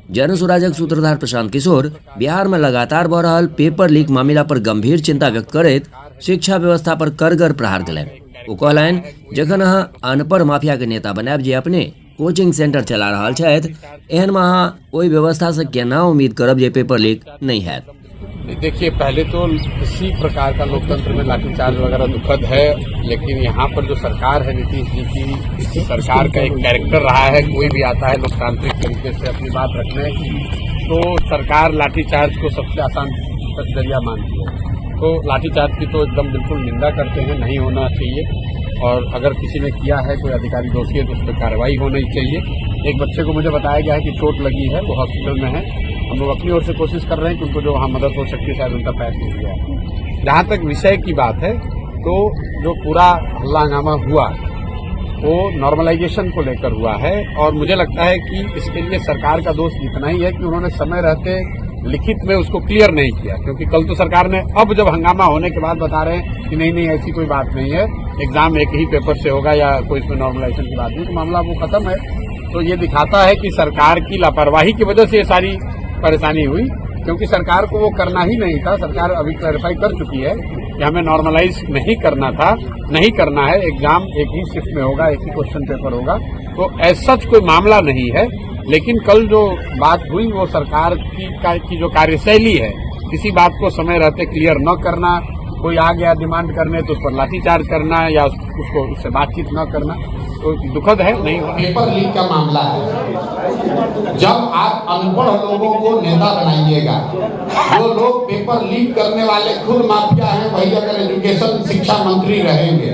जन सुराजक सूत्रधार प्रशांत किशोर बिहार में लगातार बढ़ रहा पेपर लीक मामला पर गंभीर चिंता व्यक्त करैत शिक्षा व्यवस्था पर करगर प्रहार दिलनि। ओ कहलनि, जखन अहाँ अनपढ़ माफिया के नेता बनायब जे अपने कोचिंग सेंटर चला रहा छथि, एहन में अहाँ ओहि व्यवस्था से केना उम्मीद करब जे पेपर लीक नहीं हैत। देखिए, पहले तो किसी प्रकार का लोकतंत्र में लाठीचार्ज वगैरह दुखद है, लेकिन यहाँ पर जो सरकार है नीतीश जी की सरकार का एक कैरेक्टर रहा है, कोई भी आता है लोकतांत्रिक तरीके से अपनी बात रखने, तो सरकार लाठीचार्ज को सबसे आसान जरिया मानती है। तो लाठीचार्ज की तो एकदम बिल्कुल निंदा करते हैं, नहीं होना चाहिए। और अगर किसी ने किया है, कोई अधिकारी दोषी है, तो उस पर कार्रवाई होनी चाहिए। एक बच्चे को मुझे बताया गया है कि चोट लगी है, वो हॉस्पिटल में है। हम लोग अपनी ओर से कोशिश कर रहे हैं कि उनको जो वहाँ मदद हो सकती है, शायद उनका पैर टूट गया है। जहाँ तक विषय की बात है, तो जो पूरा हल्ला हंगामा हुआ वो नॉर्मलाइजेशन को लेकर हुआ है, और मुझे लगता है कि इसके लिए सरकार का दोष इतना ही है कि उन्होंने समय रहते लिखित में उसको क्लियर नहीं किया। क्योंकि कल तो सरकार ने अब जब हंगामा होने के बाद बता रहे हैं कि नहीं ऐसी कोई बात नहीं है, एग्जाम एक ही पेपर से होगा या कोई इसमें नॉर्मलाइजेशन की बात नहीं, तो मामला वो खत्म है। तो ये दिखाता है कि सरकार की लापरवाही की वजह से ये सारी परेशानी हुई, क्योंकि सरकार को वो करना ही नहीं था। सरकार अभी क्लैरिफाई कर चुकी है कि हमें नॉर्मलाइज नहीं करना था, नहीं करना है। एग्जाम एक ही शिफ्ट में होगा, एक ही क्वेश्चन पेपर होगा, तो ऐसा कोई मामला नहीं है। लेकिन कल जो बात हुई वो सरकार की जो कार्यशैली है, किसी बात को समय रहते क्लियर न करना, कोई आ गया डिमांड करने तो उस पर लाठीचार्ज करना या उससे बातचीत न करना, तो दुखद है। नहीं, पेपर लीक का मामला है। जब आप अनपढ़ लोगों को नेता बनाइएगा, जो लोग पेपर लीक करने वाले खुद माफिया हैं, वही अगर एजुकेशन शिक्षा मंत्री रहेंगे,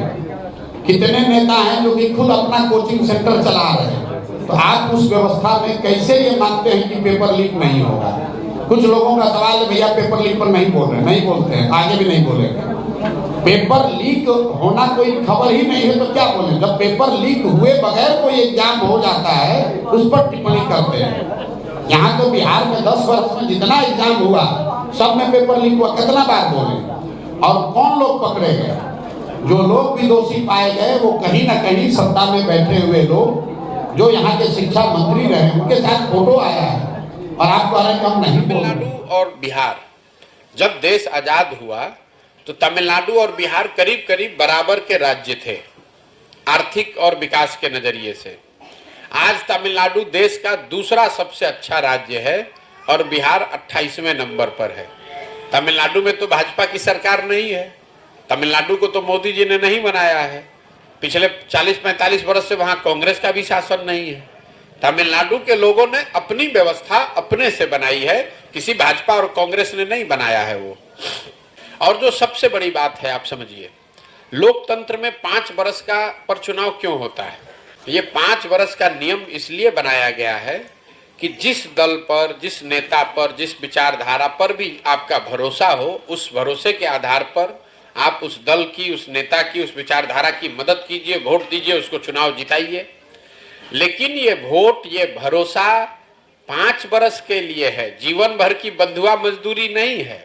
कितने नेता हैं जो कि खुद अपना कोचिंग सेंटर चला रहे हैं, तो आप उस व्यवस्था में कैसे ये मानते हैं कि पेपर लीक नहीं होगा? कुछ लोगों का सवाल है, भैया पेपर लीक पर नहीं बोल रहे, नहीं बोलते हैं, आगे भी नहीं बोलेंगे। पेपर लीक होना कोई खबर ही नहीं है तो क्या बोले? जब पेपर लीक हुए बगैर कोई एग्जाम हो जाता है उस पर टिप्पणी करते हैं। यहाँ तो बिहार में 10 वर्ष में जितना एग्जाम हुआ सब में पेपर लीक हुआ, कितना बार बोले? और कौन लोग पकड़े गए? जो लोग भी दोषी पाए गए वो कहीं ना कहीं सत्ता में बैठे हुए लोग, जो यहाँ के शिक्षा मंत्री रहे, उनके साथ फोटो आया है, और आप कह रहे हैं कि हम नहीं बोल रहे। तमिलनाडु और बिहार, जब देश आजाद हुआ तो तमिलनाडु और बिहार करीब करीब बराबर के राज्य थे आर्थिक और विकास के नजरिए से। आज तमिलनाडु देश का दूसरा सबसे अच्छा राज्य है और बिहार 28वें नंबर पर है। तमिलनाडु में तो भाजपा की सरकार नहीं है, तमिलनाडु को तो मोदी जी ने नहीं बनाया है। पिछले 40-45 वर्ष से वहां कांग्रेस का भी शासन नहीं है। तमिलनाडु के लोगों ने अपनी व्यवस्था अपने से बनाई है, किसी भाजपा और कांग्रेस ने नहीं बनाया है वो। और जो सबसे बड़ी बात है, आप समझिए, लोकतंत्र में 5 वर्ष का पर चुनाव क्यों होता है? ये 5 वर्ष का नियम इसलिए बनाया गया है कि जिस दल पर, जिस नेता पर, जिस विचारधारा पर भी आपका भरोसा हो, उस भरोसे के आधार पर आप उस दल की, उस नेता की, उस विचारधारा की मदद कीजिए, वोट दीजिए, उसको चुनाव जिताइए। लेकिन ये वोट, ये भरोसा 5 वर्ष के लिए है, जीवन भर की बंधुआ मजदूरी नहीं है।